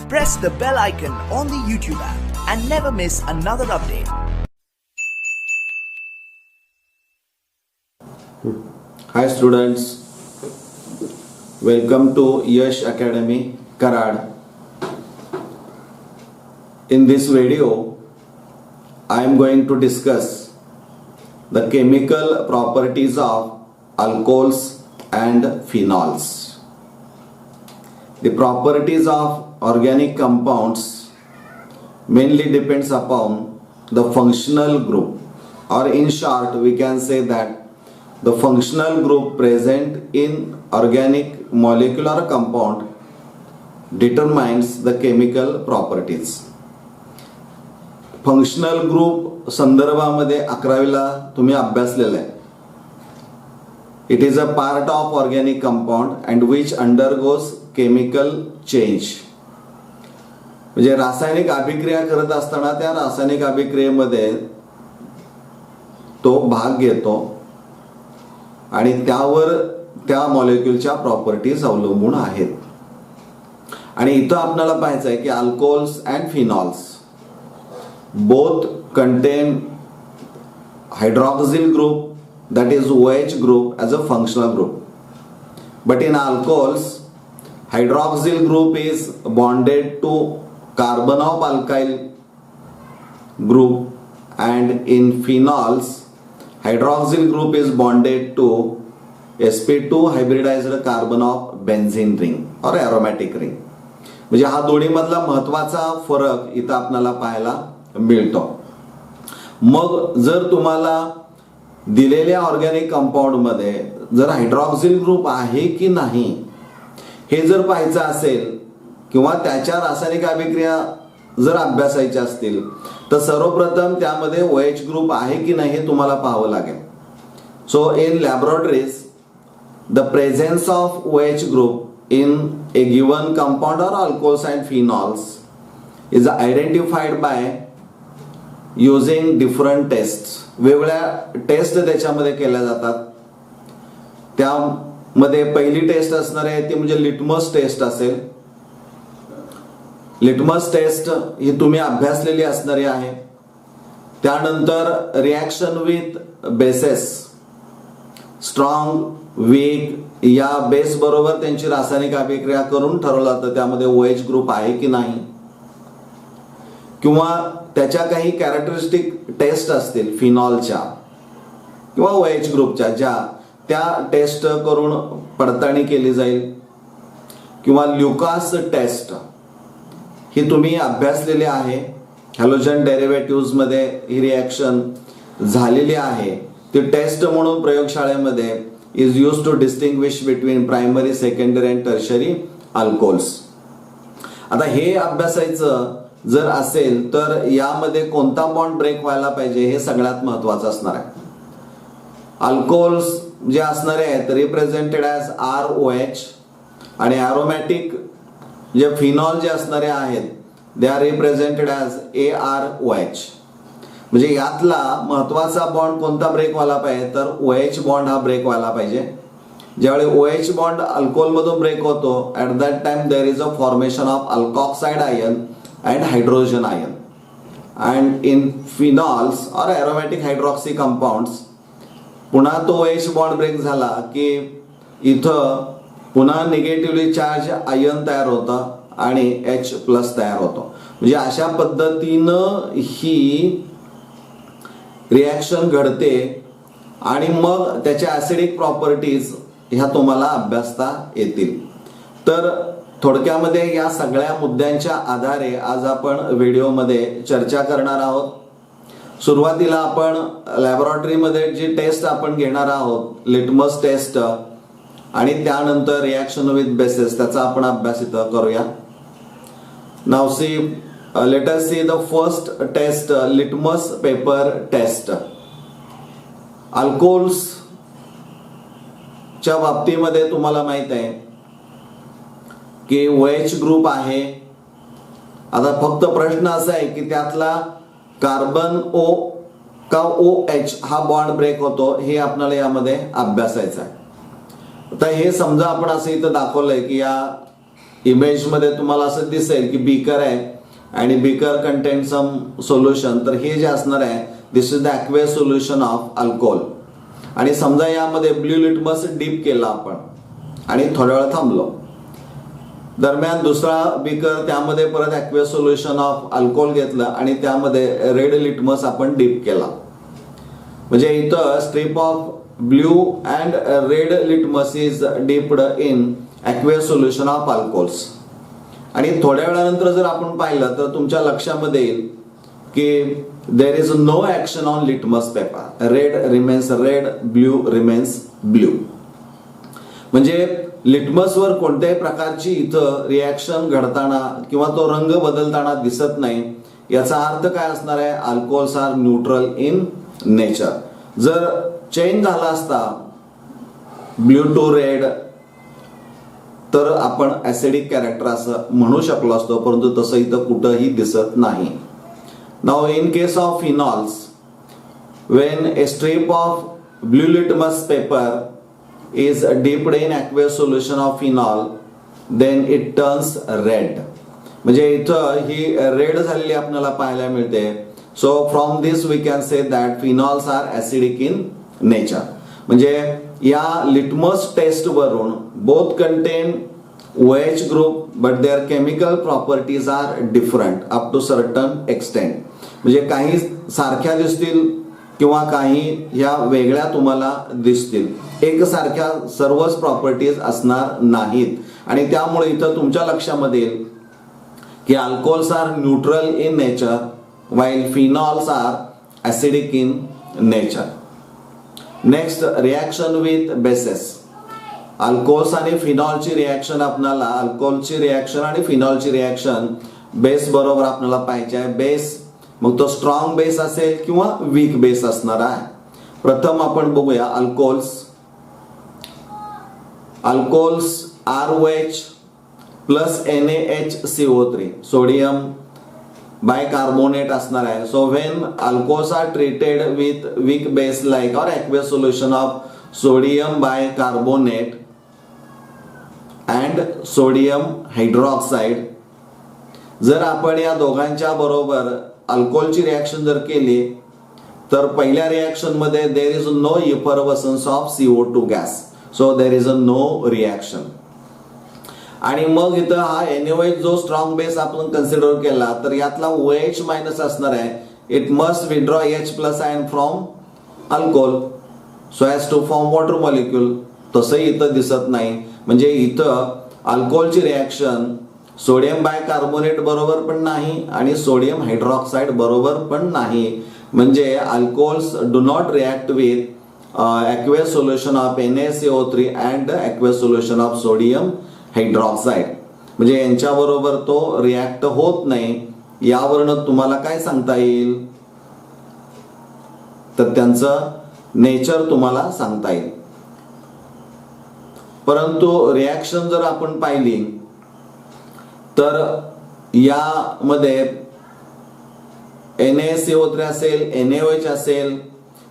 press the bell icon on the YouTube app and never miss another update. Hi students, welcome to Yash Academy Karad. In this video, I am going to discuss the chemical properties of alcohols and phenols. The properties of organic compounds mainly depends upon the functional group, or in short we can say that the functional group present in organic molecular compound determines the chemical properties. Functional group संदर्भामध्ये 11वीला तुम्ही अभ्यासलेला आहे. It is a part of organic compound and which undergoes chemical change. म्हणजे रासायनिक अभिक्रिया करत असताना त्या रासायनिक अभिक्रियेमध्ये तो भाग घेतो आणि त्यावर त्या मॉलिक्युलच्या प्रॉपर्टीज अवलंबून आहेत. आणि इथं आपल्याला पाहायचं आहे की alcohols and phenols both contain hydroxyl group, that is OH group, as a functional group. But in alcohols, hydroxyl group is bonded to carbon of alkyl group, and in phenols, hydroxyl group is bonded to sp2 hybridized carbon of benzene ring or aromatic ring. म्हणजे हा दोन्ही मधला महत्वाचा फरक इथं आपल्याला पाहायला मिळतो. मग जर तुम्हाला दिलेल्या ऑर्गॅनिक कंपाऊंड मध्ये जर हायड्रॉक्सिल ग्रुप आहे की नाही हे जर पाहायचं असेल किंवा त्याच्या रासायनिक अभिक्रिया जर अभ्यासायच्या असतील तर सर्वप्रथम त्यामध्ये OH ग्रुप आहे की नाही हे तुम्हाला पाहावं लागेल. So in laboratories the presence of OH group in a given compound or alcohols and phenols is identified by using different test. वेगवेगळ्या टेस्ट त्याच्यामध्ये केल्या जातात. त्यामध्ये पहिली टेस्ट असणार आहे ती म्हणजे लिटमस टेस्ट असेल. लिटमस टेस्ट ही तुम्ही अभ्यासलेली असणारी आहे. त्यानंतर reaction with bases, strong, weak या बेस बरोबर त्यांची रासायनिक अभिक्रिया करून ठरवलं जातं त्यामध्ये OH ग्रुप आहे की नाही. किंवा त्याच्या काही कॅरेक्टरिस्टिक टेस्ट असतील फिनॉलच्या किंवा OH ग्रुपच्या ज्या त्या टेस्ट करून पडताळणी केली जाईल. किंवा ल्युकास टेस्ट ही तुम्ही अभ्यासलेली आहे. हॅलोजन डेरिव्हेटिव्ह मध्ये ही रिॲक्शन झालेली आहे. ती टेस्ट म्हणून प्रयोगशाळेमध्ये is use to distinguish between primary, secondary and tertiary alcohols. आता हे अभ्यासायचं जर असेल तर यामध्ये कोणता बॉन्ड ब्रेक व्हायला पाहिजे हे सगळ्यात महत्वाचं असणार आहे. अल्कोहोल्स जे असणारे आहेत रिप्रेझेंटेड ॲज ROH आणि अरोमॅटिक जे फिनॉल जे असणारे आहेत they are represented as AROH. म्हणजे यातला महत्वाचा बॉन्ड कोणता ब्रेक व्हायला पाहिजे तर OH बॉन्ड हा ब्रेक व्हायला पाहिजे. ज्यावेळी OH बॉन्ड अल्कोहोल मधून ब्रेक होतो at that time there is a formation of alkoxide ion and hydrogen ion. And in phenols or aromatic hydroxy compounds पुन्हा तो OH बॉन्ड ब्रेक झाला की इथं पुन्हा निगेटिव्हली चार्ज आयन तयार होतं आणि H+ तयार होतो. म्हणजे अशा पद्धतीनं ही रिॲक्शन घडते आणि मग त्याच्या ऍसिडिक प्रॉपर्टीज ह्या तुम्हाला अभ्यासता येतील. तर थोडक्यामध्ये या सगळ्या मुद्द्यांच्या आधारे आज आपण व्हिडिओमध्ये चर्चा करणार आहोत. सुरुवातीला आपण लॅबोरेटरीमध्ये जी टेस्ट आपण घेणार आहोत लिटमस टेस्ट आणि त्यानंतर रिॲक्शन विथ बेसेस त्याचा आपण अभ्यास इथं करूया. Now see let us see the first test, litmus paper test. Alcohols च्या बाबतीमध्ये तुम्हाला माहित आहे की OH ग्रुप आहे. आता फक्त प्रश्न असा आहे की त्यातला कार्बन O का OH हा बॉन्ड ब्रेक होतो हे आपल्याला यामध्ये अभ्यासायचं आहे. तर हे समजा आपण असं इथं दाखवलंय की या इमेजमध्ये तुम्हाला असं दिसेल की बीकर आहे आणि बीकर कंटेन सम सोल्युशन. तर हे जे असणार आहे this is the aqueous solution of alcohol. आणि समजा यामध्ये ब्ल्यू लिटमस डीप केला आपण आणि थोड्या वेळ थांबलो. दरम्यान दुसरा बीकर त्यामध्ये परत ॲक्वेस सोल्युशन ऑफ अल्कोहोल घेतलं आणि त्यामध्ये रेड लिटमस आपण डीप केला. म्हणजे इथं strip of blue and red litmus is dipped in aqueous solution of alcohols. आणि थोड्या वेळानंतर जर आपण पाहिलं तर तुमच्या लक्षामध्ये येईल की there is no action on litmus paper. Red remains red, blue remains blue. म्हणजे लिटमसवर कोणत्याही प्रकारची इथं रिॲक्शन घडताना किंवा तो रंग बदलताना दिसत नाही. याचा अर्थ काय असणार आहे? Alcohols are neutral in nature. जर चेंज झाला असता ब्ल्यू टू रेड तर आपण ऍसिडिक कॅरेक्टर असं म्हणू शकलो असतो, परंतु तसं इथं कुठंही दिसत नाही. Now in case of phenols, when a strip of blue litmus paper is dipped in aqueous solution of phenol, then it turns red. म्हणजे इथं ही रेड झालेली आपल्याला पाहायला मिळते. So from this we can say that phenols are acidic in nature. म्हणजे या litmus test वरून both contain OH group but their chemical properties are different up to certain extent. म्हणजे काही सारख्या दिसतील किंवा काही ह्या वेगळ्या तुम्हाला दिसतील. एकसारख्या सर्वच प्रॉपर्टीज असणार नाहीत. आणि त्यामुळे इथं तुमच्या लक्षामध्ये येईल की alcohols are neutral in nature while phenols are acidic in nature. Next, reaction with bases. Alcohols आणि फिनॉलची रिॲक्शन आपल्याला अल्कोहोलची रिॲक्शन आणि फिनॉलची रिॲक्शन बेस बरोबर आपल्याला पाहिजे आहे. बेस मग तो स्ट्रॉंग बेस असेल किंवा वीक बेस असणार आहे. प्रथम आपण बघूया alcohols. Alcohols ROH plus NaHCO3 sodium bicarbonate असणार आहे. So when alcohols are treated with weak base like or aqueous solution of sodium bicarbonate and sodium hydroxide, जर आपण या दोघांच्या बरोबर अल्कोहोलची रिॲक्शन जर केली तर पहिल्या रिॲक्शन मध्ये there is no effervescence of CO2 gas. So there is a no reaction. आणि मग इथं हा NaOH जो स्ट्रॉंग बेस आपण कन्सिडर केला तर यातला OH मायनस असणार आहे. It must withdraw H plus ion from alcohol so as to form water molecule. तसंही इथं दिसत नाही. म्हणजे इथं अल्कोहोलची रिॲक्शन सोडियम बायकार्बोनेट बरोबर पण नाही आणि सोडियम हायड्रॉक्साईड बरोबर पण नाही. म्हणजे alcohols do not react with aqueous solution of NaCO3 and aqueous solution of sodium hydroxide. म्हणजे यांच्याबरोबर तो रिॲक्ट होत नाही. यावरनं तुम्हाला काय सांगता येईल तर त्यांचं नेचर तुम्हाला सांगता येईल. परंतु रिॲक्शन जर आपण पाहिली तर यामध्ये NaCO3 असेल NaOH असेल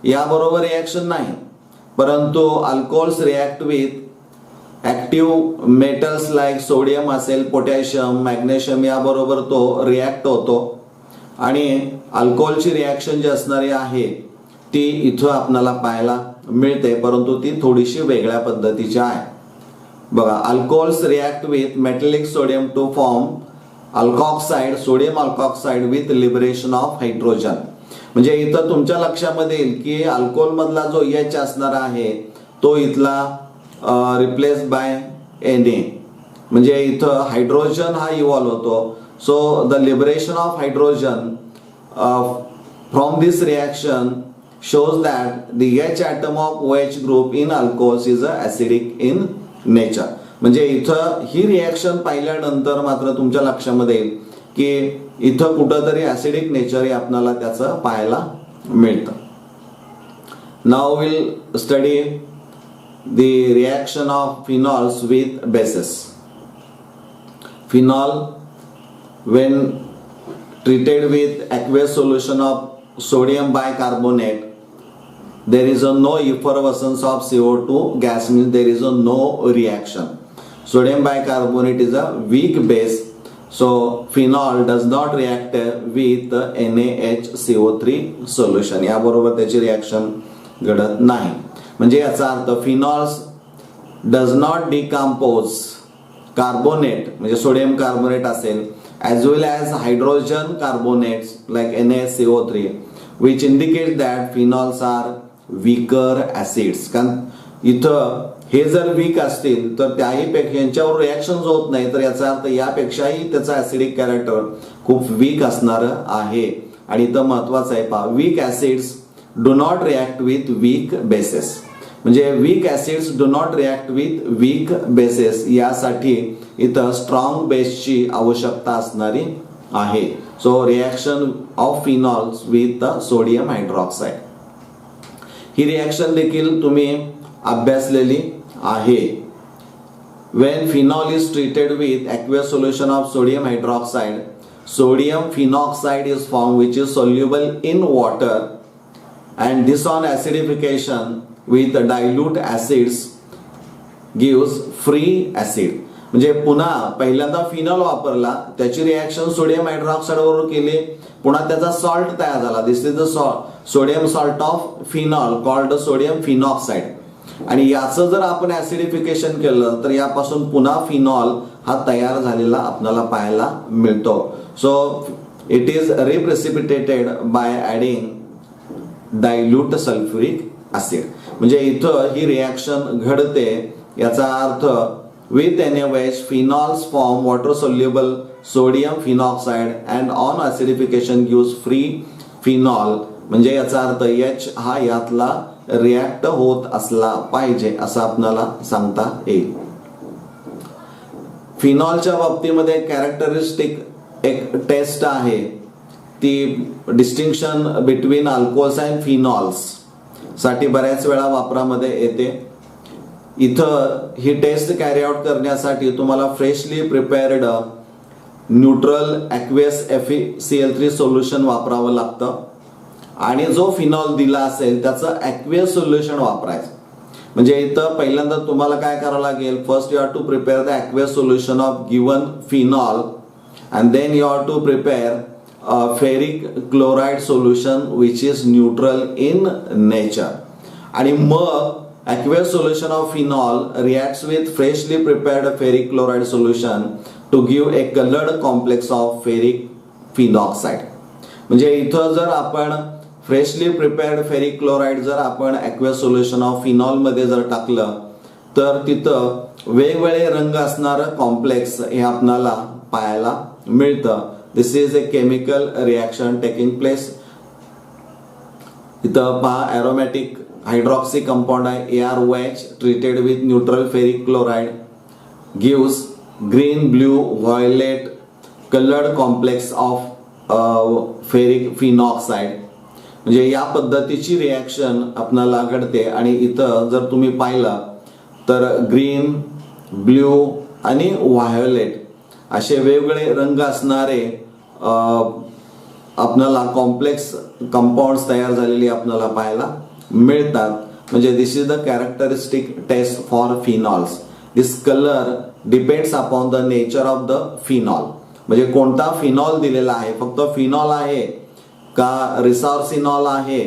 याबरोबर रिॲक्शन नाही. परंतु alcohols react with active metals like sodium असेल पोटॅशियम मॅग्नेशियम याबरोबर तो रिॲक्ट होतो. आणि अल्कोहोलची रिॲक्शन जी असणारी आहे ती इथं आपल्याला पाहायला मिळते, परंतु ती थोडीशी वेगळ्या पद्धतीची आहे. बघा, alcohols react with metallic sodium to form alkoxide sodium alkoxide with liberation of hydrogen. म्हणजे इथं तुमच्या लक्षामध्ये येईल की अल्कोहोल मधला जो H असणार आहे तो इथला रिप्लेस बाय Na. म्हणजे इथं हायड्रोजन हा इव्हॉल्व होतो. So the liberation of hydrogen from this reaction shows that the H atom of OH group in alcohols is acidic in nature. म्हणजे इथं ही रिॲक्शन पाहिल्यानंतर मात्र तुमच्या लक्षामध्ये येईल की इथं कुठंतरी ऍसिडिक नेचर हे आपल्याला त्याचं पाहायला मिळतं. Now will study the reaction of phenols with bases. Phenol when treated with aqueous solution of sodium bicarbonate, there is a no effervescence of CO2 gas, means there is a no reaction. Sodium bicarbonate is a weak base, so phenol does not react with NaHCO3 solution. याबरोबर त्याची reaction घडत नाही. म्हणजे याचा अर्थ phenols does not decompose carbonate म्हणजे sodium carbonate असेल as well as hydrogen carbonates like NaCO3, which indicates that phenols are weaker acids. कारण इथं हे जर वीक असतील तर त्याही यांच्यावर रिॲक्शन होत नाही, तर याचा अर्थ यापेक्षाही त्याचा ऍसिडिक कॅरेक्टर खूप वीक असणार आहे. आणि इथं महत्वाचं आहे पहा, weak acids do not react with weak bases. म्हणजे weak acids do not react with weak bases, यासाठी इथं स्ट्रॉंग बेसची आवश्यकता असणारी आहे. So reaction of phenols with sodium hydroxide ही रिॲक्शन देखील तुम्ही अभ्यासलेली आहे. When phenol is treated with aqueous solution of sodium hydroxide, sodium phenoxide is formed which is soluble in water, and this on acidification with dilute acids gives free acid. म्हणजे पुन्हा पहिल्यांदा phenol वापरला, त्याची reaction sodium hydroxide बरोबर केली, पुन्हा त्याचा salt तयार झाला. This is the sodium salt of phenol called sodium phenoxide. आणि याचं जर आपण ऍसिडिफिकेशन केलं तर यापासून पुन्हा फिनॉल हा तयार झालेला आपल्याला पाहायला मिळतो. So it is reprecipitated by adding dilute sulphuric acid. म्हणजे इथं ही रिॲक्शन घडते, याचा अर्थ with NaOH phenols form water soluble sodium phenoxide and on acidification gives free phenol. म्हणजे याचा अर्थ H हा यातला रिॲक्ट होत असला पाहिजे असं आपल्याला सांगता येईल. फिनॉलच्या बाबतीमध्ये कॅरेक्टरिस्टिक एक टेस्ट आहे, ती distinction between alcohols and phenols साठी बऱ्याच वेळा वापरामध्ये येते. इथं ही टेस्ट कॅरी आउट करण्यासाठी तुम्हाला freshly prepared neutral aqueous FeCl3 solution वापरावं लागतं आणि जो फिनॉल दिला असेल त्याचं ॲक्वेस सोल्युशन वापरायचं. म्हणजे इथं पहिल्यांदा तुम्हाला काय करावं लागेल, first you have to prepare the aqueous solution of given phenol and then you have to prepare ferric chloride solution which is neutral in nature. आणि मग aqueous solution of phenol reacts with freshly prepared ferric chloride solution to give a colored complex of ferric phenoxide. म्हणजे इथं जर आपण freshly prepared ferric chloride जर आपण aqueous solution of phenol मध्ये जर टाकलं तर तिथं वेगवेगळे रंग असणारं कॉम्प्लेक्स हे आपल्याला पाहायला मिळतं. This is a chemical reaction taking place. इथं पहा एरोमॅटिक हायड्रॉक्सी कंपाऊंड आहे ArOH treated with neutral ferric chloride gives green, blue, violet colored complex of ferric phenoxide. म्हणजे या पद्धतीची रिॲक्शन आपल्याला घडते. आणि इथं जर तुम्ही पाहिलं तर ग्रीन, ब्ल्यू आणि व्हायोलेट असे वेगवेगळे रंग असणारे आपल्याला कॉम्प्लेक्स कंपाऊंड्स तयार झालेली आपल्याला पाहायला मिळतात. म्हणजे this is the characteristic test for phenols. This colour depends upon the nature of the phenol. म्हणजे कोणता फिनॉल दिलेला आहे, फक्त फिनॉल आहे का रिसॉर्सिनॉल आहे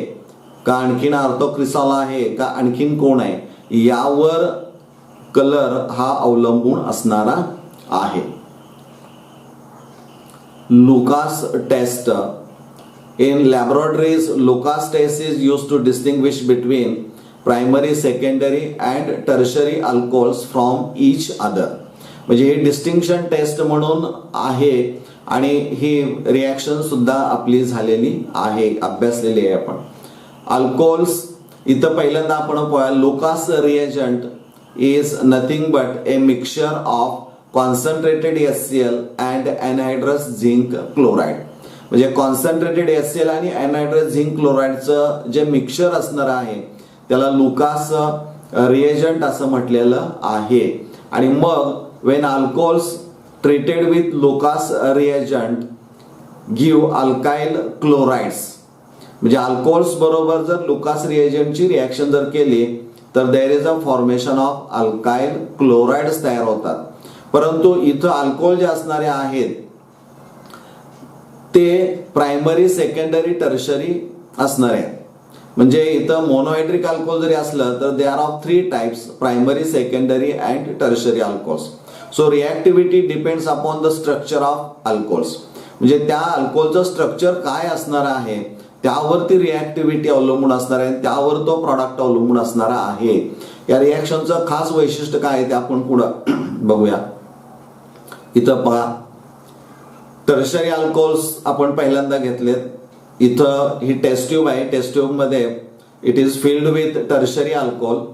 का आणखीन आर्थोक्रिसॉल आहे का आणखीन कोण आहे, यावर कलर हा अवलंबून असणारा आहे. Lucas test. In laboratories, Lucas test is used to distinguish between primary, secondary and tertiary alcohols from each other. म्हणजे ही डिस्टिंक्शन टेस्ट म्हणून आहे आणि ही रिॲक्शन सुद्धा आपली झालेली आहे, अभ्यासलेली आहे आपण. अल्कोहोल्स इथं पहिल्यांदा आपण Lucas reagent is nothing but a mixture of concentrated HCl and anhydrous zinc chloride. म्हणजे कॉन्सन्ट्रेटेड HCl आणि एनहायड्रस झिंक क्लोराईडचं जे मिक्सचर असणार आहे त्याला लुकास रिएजंट असं म्हटलेलं आहे. आणि मग Wien alcohols treated with Lucas reagent give alkyl chlorides. म्हणजे अल्कोहोल्स बरोबर जर लुकास रिएजंटची रिॲक्शन जर केली तर there is a formation of alkyl chlorides तयार होतात. परंतु इथं अल्कोहोल जे असणारे आहेत ते प्रायमरी, सेकंडरी, टर्शरी असणार आहेत. म्हणजे इथं मोनोहायड्रिक अल्कोहोल जरी असलं तर they are of 3 types, primary, secondary and tertiary alcohols. So reactivity depends upon the structure of alcohols. म्हणजे त्या अल्कोहोलचं स्ट्रक्चर काय असणार आहे त्यावरती रिॲक्टिव्हिटी अवलंबून असणार आहे, त्यावर तो प्रॉडक्ट अवलंबून असणार आहे. या रिॲक्शनचं खास वैशिष्ट्य काय आहे ते आपण पुढे बघूया. इथं पहा, टर्शरी अल्कोहोल्स आपण पहिल्यांदा घेतलेत. इथं ही टेस्ट ट्यूब आहे. टेस्ट ट्यूब मध्ये it is filled with tertiary alcohol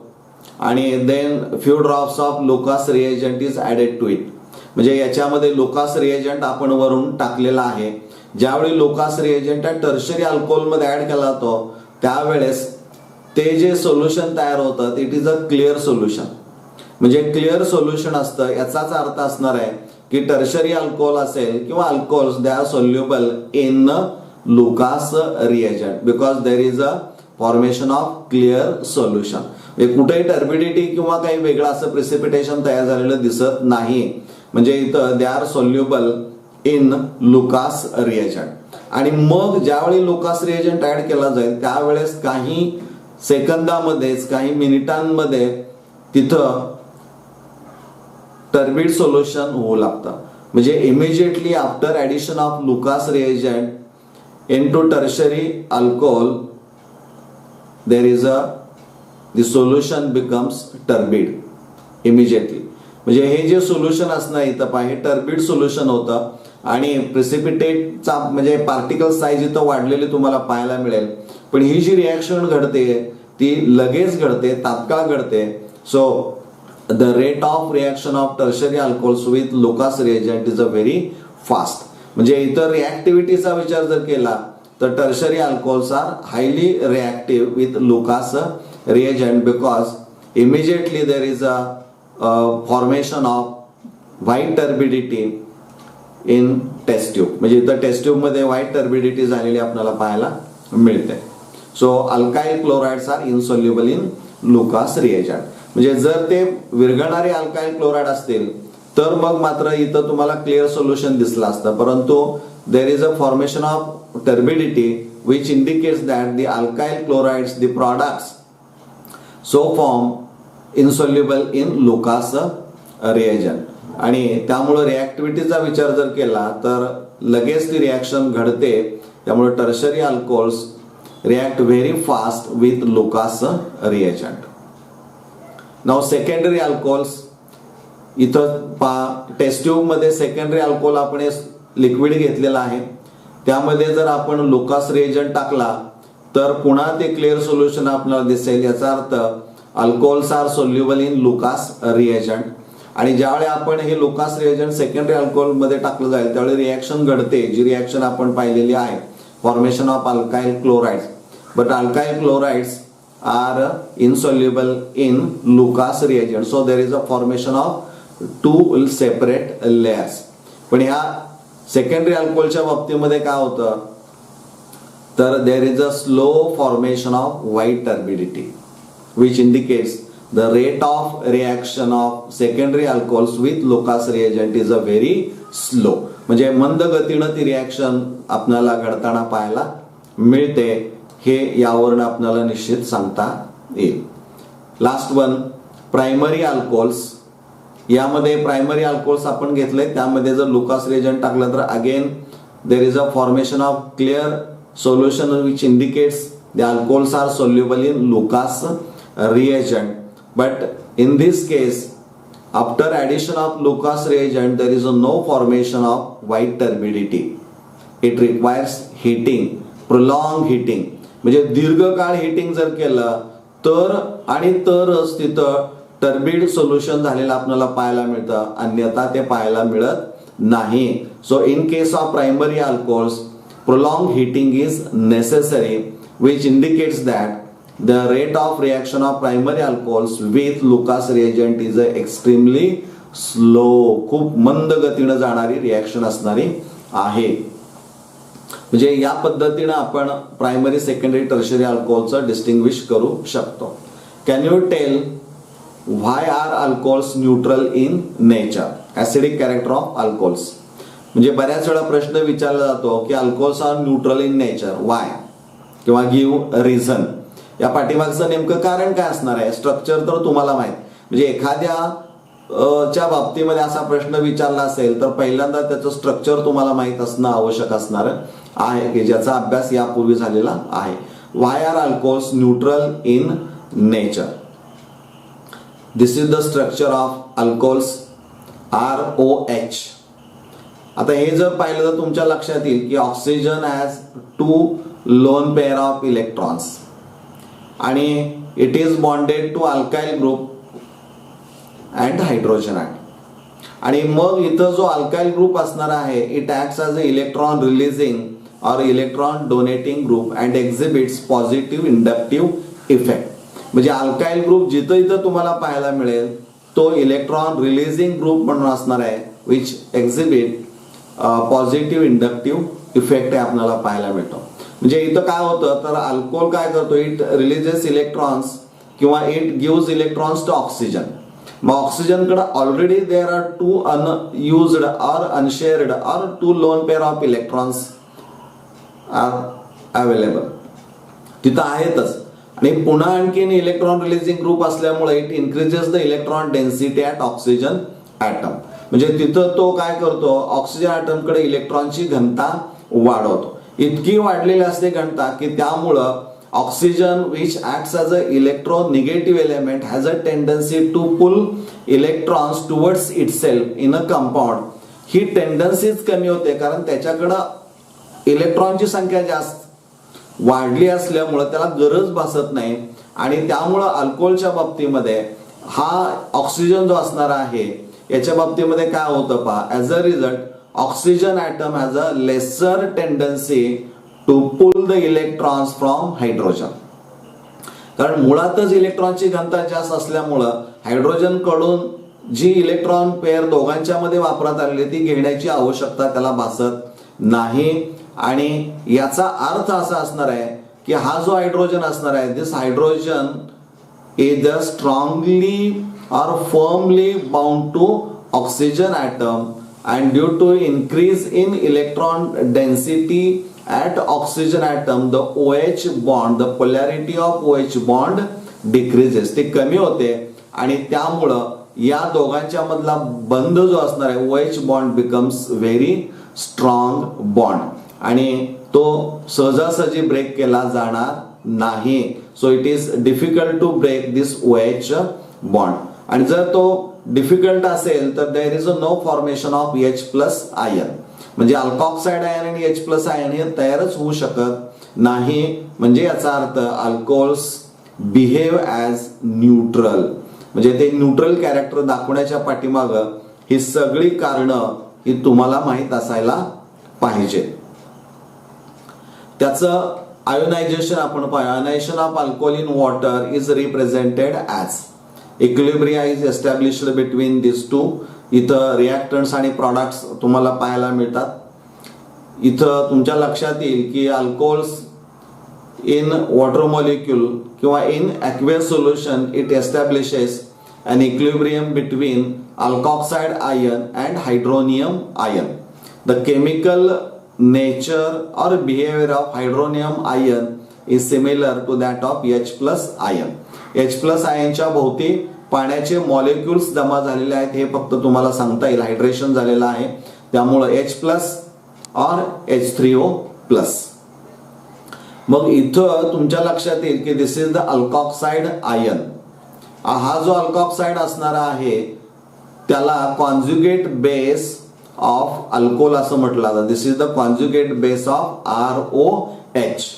आणि then few drops of Lucas reagent is added to it. म्हणजे याच्यामध्ये लुकास रिएजंट आपण वरून टाकलेला आहे. ज्यावेळी लुकास रिएजंट टर्शरी अल्कोहोल मध्ये ऍड केला जातो त्यावेळेस ते जे सोल्युशन तयार होतं it is a clear solution. म्हणजे क्लिअर सोल्युशन असतं. याचाच अर्थ असणार आहे की टर्शरी अल्कोहोल असेल किंवा alcohols they are soluble in Lucas reagent because there is a formation of clear solution. कुठेही टर्बिडिटी किंवा काही वेगळं असं प्रिसिपिटेशन तयार झालेलं दिसत नाही. म्हणजे इथं they are soluble in Lucas reagent. आणि मग ज्यावेळी लुकास रिएजंट ऍड केला जाईल त्यावेळेस काही सेकंदामध्येच, काही मिनिटांमध्ये तिथं टर्बिड सोल्युशन होऊ लागतं. म्हणजे immediately after addition of Lucas reagent into tertiary alcohol there is the solution becomes turbid immediately. म्हणजे हे जे सोल्युशन असणार इथं पहा, हे टर्बिड सोल्युशन होतं आणि प्रिसिपिटेटचा म्हणजे पार्टिकल साईज इथं वाढलेली तुम्हाला पाहायला मिळेल. पण ही जी रिॲक्शन घडते ती लगेच घडते, तात्काळ घडते. So the rate of reaction of tertiary alcohols with Lucas reagent is a very fast. म्हणजे इतर रिॲक्टिव्हिटीचा विचार जर केला तर tertiary alcohols are highly reactive with Lucas reagent because immediately there is a formation of white turbidity in test tube. म्हणजे इथं test tube मध्ये white turbidity झालेली आपल्याला पाहायला मिळते. So alkyl chlorides are insoluble in Lucas reagent. म्हणजे जर ते विरघळणारे अल्काइल क्लोराइड असतील तर मग मात्र इथं तुम्हाला क्लिअर सोल्युशन दिसलं असतं. परंतु देर is a formation of turbidity which indicates that the alkyl chlorides the products so form insoluble in Lucas reagent. आणि त्यामुळे रिॲक्टिव्हिटीचा विचार जर केला तर लगेच ती रिॲक्शन घडते. त्यामुळे tertiary alcohols react very fast with Lucas reagent. Now secondary alcohols. इथं टेस्ट ट्यूब मध्ये सेकंडरी अल्कोहोल आपण लिक्विड घेतलेला आहे. त्यामध्ये जर आपण लुकास रिएजंट टाकला तर पुन्हा ते क्लिअर सोल्युशन आपल्याला दिसेल. याचा अर्थ alcohols are soluble in Lucas reagent. आणि ज्यावेळी आपण हे लुकास रिएजंट सेकंडरी अल्कोहोल मध्ये टाकलं जाईल त्यावेळी रिॲक्शन घडते, जी रिॲक्शन आपण पाहिलेली आहे, formation of alkyl chlorides. But alkyl chlorides are insoluble in Lucas reagent, so there is a formation of 2 separate layers. पण ह्या सेकंडरी अल्कोहोलच्या बाबतीमध्ये काय होतं तर there is a slow formation of white turbidity which indicates the rate of reaction of secondary alcohols with Lucas reagent is a very slow. म्हणजे मंद गतीनं ती रिॲक्शन आपल्याला घडताना पाहायला मिळते. हे यावरून आपल्याला निश्चित सांगता येईल. Last one, primary alcohols. यामध्ये प्रायमरी अल्कोहोल्स आपण घेतले, त्यामध्ये जर लुकास रिएजंट टाकलं तर again there is a formation of clear solution which indicates the alcohols are soluble in Lucas reagent. But in this case after addition of Lucas reagent there is no formation of white turbidity. It requires heating, prolong heating. म्हणजे दीर्घकाळ heating जर केलं तर आणि तरच तिथं turbid solution झालेलं आपल्याला पाहायला मिळतं, अन्यथा ते पाहायला मिळत नाही. So in case of primary alcohols prolong heating is necessary which indicates that the rate of reaction of primary alcohols with Lucas reagent is a extremely slow. खूप मंद गतीनं जाणारी रिॲक्शन असणारी आहे. म्हणजे या पद्धतीनं आपण प्रायमरी, सेकंडरी, टर्शरी अल्कोहोलचं डिस्टिंग्विश करू शकतो. Can you tell why are alcohols neutral in nature? Acidic character of alcohols. म्हणजे बऱ्याच वेळा प्रश्न विचारला जातो की alcohols are neutral in nature, why? किंवा गिव्ह रिझन. या पाठीमागचं नेमकं कारण काय असणार आहे? स्ट्रक्चर तर तुम्हाला माहित. म्हणजे एखाद्या च्या बाबतीमध्ये असा प्रश्न विचारला असेल तर पहिल्यांदा त्याचं स्ट्रक्चर तुम्हाला माहित असणं आवश्यक असणार आहे, की ज्याचा अभ्यास यापूर्वी झालेला आहे. Why are alcohols neutral in nature? This is the structure of alcohols, ROH. आता हे जर पाहिलं तर तुमच्या लक्षात येईल की oxygen has 2 lone pair of electrons आणि it is bonded to alkyl group and hydrogen atom. आणि मग इथं जो अल्काइल ग्रुप असणार आहे it acts as a electron releasing or electron donating group and exhibits positive inductive effect. म्हणजे alkyl group जिथं इथं तुम्हाला पाहायला मिळेल तो इलेक्ट्रॉन रिलीजिंग ग्रुप म्हणून असणार आहे, which exhibit positive inductive effect आपल्याला पाहायला मिळतो. म्हणजे इथं काय होतं तर अल्कोहोल काय करतो, इट रिलीजेस इलेक्ट्रॉन्स किंवा it gives electrons to oxygen. मग ऑक्सिजनकडे ऑलरेडी देर आर 2 अनयुज्ड और अनशेअर्ड और 2 lone pair of electrons are available, तिथं आहेतच. आणि पुन्हा आणखीन इलेक्ट्रॉन रिलीजिंग ग्रुप असल्यामुळे it increases the electron density at oxygen atom. म्हणजे तिथं तो काय करतो, ऑक्सिजन ॲटमकडे इलेक्ट्रॉनची घनता वाढवतो. इतकी वाढलेली असते घनता की त्यामुळं oxygen which acts as a electronegative element has a tendency to pull electrons towards itself in a compound. ही टेंडन्सीच कमी होते कारण त्याच्याकडं इलेक्ट्रॉनची संख्या जास्त वाढली असल्यामुळं त्याला गरज भासत नाही. आणि त्यामुळं अल्कोहोलच्या बाबतीमध्ये हा ऑक्सिजन जो असणार आहे याच्या बाबतीमध्ये काय होतं पहा, as a result oxygen atom has a lesser tendency to pull the electrons from hydrogen. कारण मुळातच इलेक्ट्रॉनची घनता जास्त असल्यामुळं हायड्रोजन कडून जी इलेक्ट्रॉन पेअर दोघांच्या मध्ये वापरात आलेली ती घेण्याची आवश्यकता त्याला भासत नाही. आणि याचा अर्थ असा असणार आहे की हा जो हायड्रोजन असणार आहे this hydrogen is strongly or firmly bound to oxygen atom, and due to increase in electron density at oxygen atom the OH bond, the polarity of OH bond decreases, ते कमी होते. आणि त्यामुळं या दोघांच्या मधला बंध जो असणार आहे OH bond becomes very strong bond आणि तो सहजासहजी ब्रेक केला जाणार नाही. So it is difficult to break this OH bond. आणि जर तो डिफिकल्ट असेल तर there is a no formation of H+ ion. म्हणजे अल्कॉक्साइड आयन आणि H+ आयन हे तयारच होऊ शकत नाही. म्हणजे याचा अर्थ अल्कोहोल्स बिहेव ॲज न्यूट्रल. म्हणजे ते न्यूट्रल कॅरेक्टर दाखवण्याच्या पाठीमागं ही सगळी कारणं ही तुम्हाला माहित असायला पाहिजे. त्याचं आयोनायझेशन आपण पाहूया. Ionization of alcohol in water is represented as equilibria is established between this two. इथं रिॲक्टंट्स आणि प्रॉडक्ट्स तुम्हाला पाहायला मिळतात. इथं तुमच्या लक्षात येईल की अल्कोहोल्स इन वॉटर मॉलिक्यूल किंवा in aqueous solution it establishes an equilibrium between alkoxide ion and hydronium ion. The chemical nature or behavior of hydronium ion is similar to that of H+ ion. H+ आयनच्या भोवती पाण्याचे molecules जमा झालेले आहेत हे फक्त तुम्हाला सांगता येईल. हायड्रेशन झालेलं आहे त्यामुळे H+ or H3O+. मग इथं तुमच्या लक्षात येईल की दिस इज द अल्कॉक्साइड आयन. हा जो अल्कॉक्साइड असणारा आहे त्याला कॉन्जुगेट बेस ऑफ अल्कोहोल असं म्हटलं जातं. This is the conjugate base of ROH.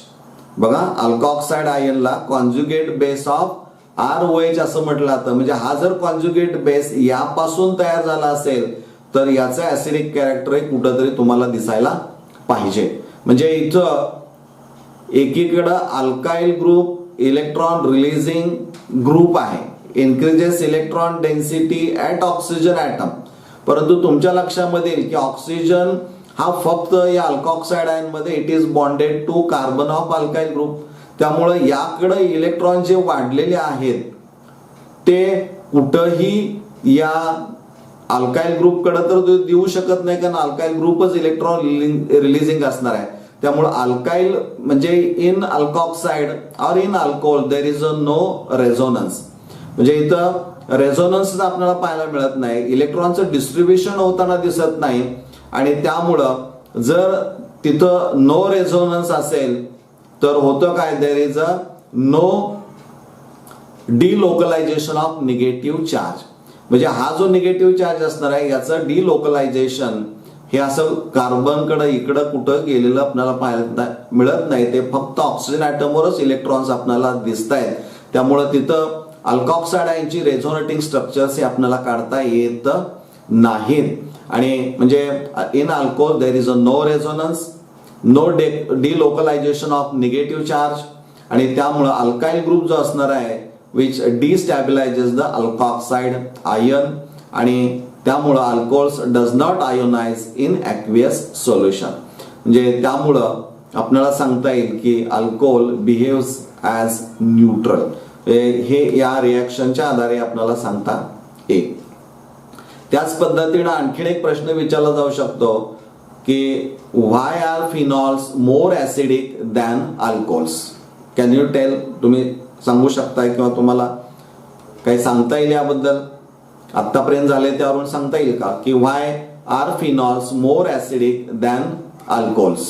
बघा अल्कॉक्साइड आयनला कॉन्जुगेट बेस ऑफ ROH असं म्हटलं जातं. म्हणजे हा जर कॉन्जुगेट बेस यापासून तयार झाला असेल तर याचा ऍसिडिक कॅरेक्टर कुठंतरी तुम्हाला दिसायला पाहिजे. म्हणजे इथं एकीकडं alkyl group electron releasing group आहे, increases electron density at oxygen atom. परंतु तुमच्या लक्षामध्ये येईल की ऑक्सिजन हा फक्त या अल्कॉक्साइड आयन मध्ये it is bonded to carbon of alkyl group. त्यामुळे याकडे इलेक्ट्रॉन जे वाढलेले आहेत ते कुठंही या अल्काइल ग्रुपकडे तर देऊ शकत नाही, कारण अल्काइल ग्रुपच इलेक्ट्रॉन रिलीजिंग असणार आहे. त्यामुळे अल्काइल म्हणजे इन अल्कॉक्साइड और in alcohol there is a no resonance. म्हणजे इथं रेझोनन्स आपल्याला पाहायला मिळत नाही, इलेक्ट्रॉनचं डिस्ट्रीब्युशन होताना दिसत नाही. आणि त्यामुळं जर तिथं नो रेझोनन्स असेल तर होतं काय, there is a no delocalisation of negative charge. म्हणजे हा जो निगेटिव्ह चार्ज असणार आहे याचं डिलोकलायझेशन हे असं कार्बनकडे इकडं कुठं गेलेलं आपल्याला पाहायला मिळत नाही. ते फक्त ऑक्सिजन ॲटमवरच इलेक्ट्रॉन्स आपल्याला दिसत आहेत. त्यामुळं तिथं अल्कॉक्साइड आयनची रेझोनेटिंग स्ट्रक्चर्स हे आपल्याला काढता येत नाहीत. आणि म्हणजे in alcohol there is a no resonance, no delocalisation of negative charge. आणि त्यामुळं अल्काइल ग्रुप जो असणार आहे which destabilises the alkoxide ion. आणि त्यामुळं alcohols does not ionise in aqueous solution. म्हणजे त्यामुळं आपल्याला सांगता येईल की अल्कोहोल बिहेव्स ॲज न्यूट्रल. हे या रिॲक्शनच्या आधारे आपल्याला सांगता येईल. त्याच पद्धतीनं आणखीन एक प्रश्न विचारला जाऊ शकतो की why are phenols more acidic than alcohols. Can you tell, तुम्ही सांगू शकताय किंवा तुम्हाला काही सांगता येईल याबद्दल, आतापर्यंत झाले त्यावरून सांगता येईल का की why are phenols more acidic than alcohols.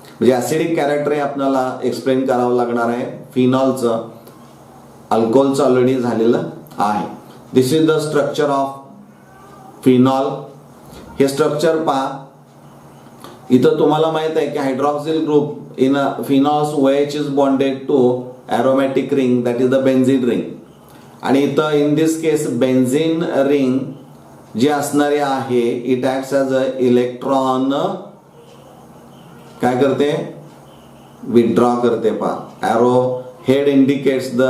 म्हणजे ॲसिडिक कॅरेक्टर हे आपल्याला एक्सप्लेन करावं लागणार आहे. फिनॉलचं अल्कोहोलचं ऑलरेडी झालेलं आहे. This is the structure of phenol. हे स्ट्रक्चर पहा, इथं तुम्हाला माहित आहे की hydroxyl group in phenols OH is bonded to aromatic ring, that is the benzene ring. आणि इथं in this case benzene ring जी असणारी आहे it acts as a electron, काय करते, विथड्रॉ करते. पहा arrow head indicates the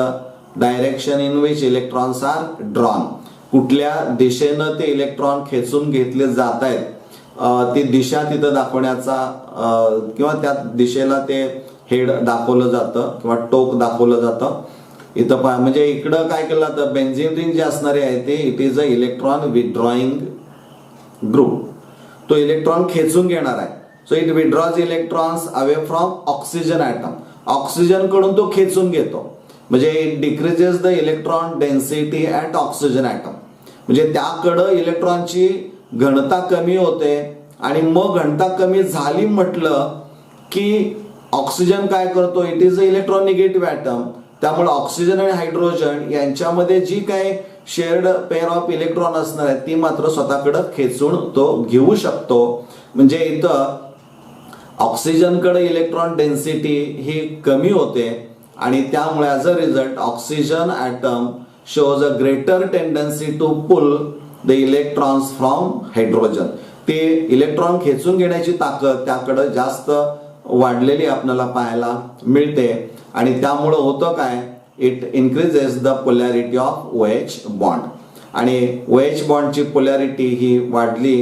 direction in which electrons are drawn. कुठल्या दिशेनं ते इलेक्ट्रॉन खेचून घेतले जात आहेत ती दिशा तिथं दाखवण्याचा किंवा त्या दिशेला ते हेड दाखवलं जातं किंवा टोक दाखवलं जातं. इथं पहा, म्हणजे इकडं काय केलं जातं, बेन्झीन रिंग जे असणारे आहे ते it is a electron withdrawing group. तो इलेक्ट्रॉन खेचून घेणार आहे. So it withdraws electrons away from oxygen atom. Oxygen कडून तो खेचून घेतो. म्हणजे it decreases the electron density at oxygen atom. म्हणजे त्याकडं इलेक्ट्रॉनची घनता कमी होते. आणि मग घनता कमी झाली म्हटलं की ऑक्सिजन काय करतो, it is a electron negative atom. त्यामुळे ऑक्सिजन आणि हायड्रोजन यांच्यामध्ये जी काय शेअर्ड पेअर ऑफ इलेक्ट्रॉन असणार आहे ती मात्र स्वतःकडे खेचून तो घेऊ शकतो. म्हणजे इथं ऑक्सिजनकडे इलेक्ट्रॉन डेन्सिटी ही कमी होते आणि त्यामुळे as a result oxygen atom shows a greater tendency to pull the electrons from hydrogen. ते इलेक्ट्रॉन खेचून घेण्याची ताकद त्याकडे जास्त वाढलेली आपल्याला पाहायला मिळते. आणि त्यामुळं होतं काय, it increases the polarity of OH bond. आणि OH बॉन्डची पोलॅरिटी ही वाढली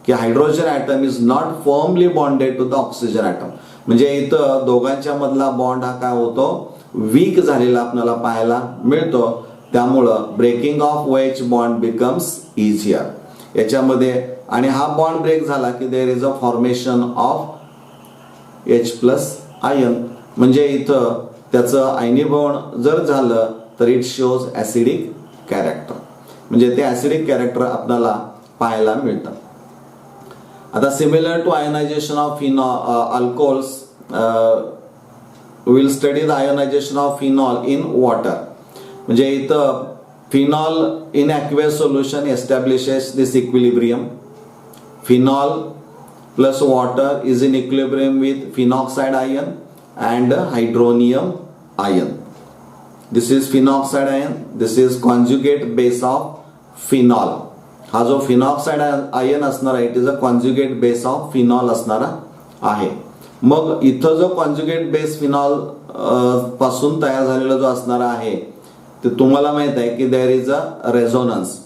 की hydrogen atom is not firmly bonded to the oxygen atom. म्हणजे इथं दोघांच्या मधला बॉन्ड हा काय होतो, वीक झालेला आपल्याला पाहायला मिळतो. त्यामुळं breaking of OH bond becomes easier याच्यामध्ये. आणि हा बॉन्ड ब्रेक झाला की there is a formation of H+ ion. म्हणजे इथं त्याचं आयनीभवन जर झालं तर इट शोज ॲसिडिक कॅरेक्टर. म्हणजे ते ॲसिडिक कॅरेक्टर आपल्याला पाहायला मिळतं. आता similar to ionisation of alcohols will study the ionisation of phenol in water. म्हणजे इथं phenol in aqueous solution establishes this equilibrium. Phenol plus water is in equilibrium with phenoxide ion and hydronium ion. This is phenoxide ion, this is conjugate base of phenol. हा जो phenoxide ion असणार आहे, it is a conjugate base of phenol असणारा आहे. मग इथं जो conjugate base phenol पासून तयार झालेला जो असणारा आहे ते तुम्हाला माहित आहे की there is a resonance.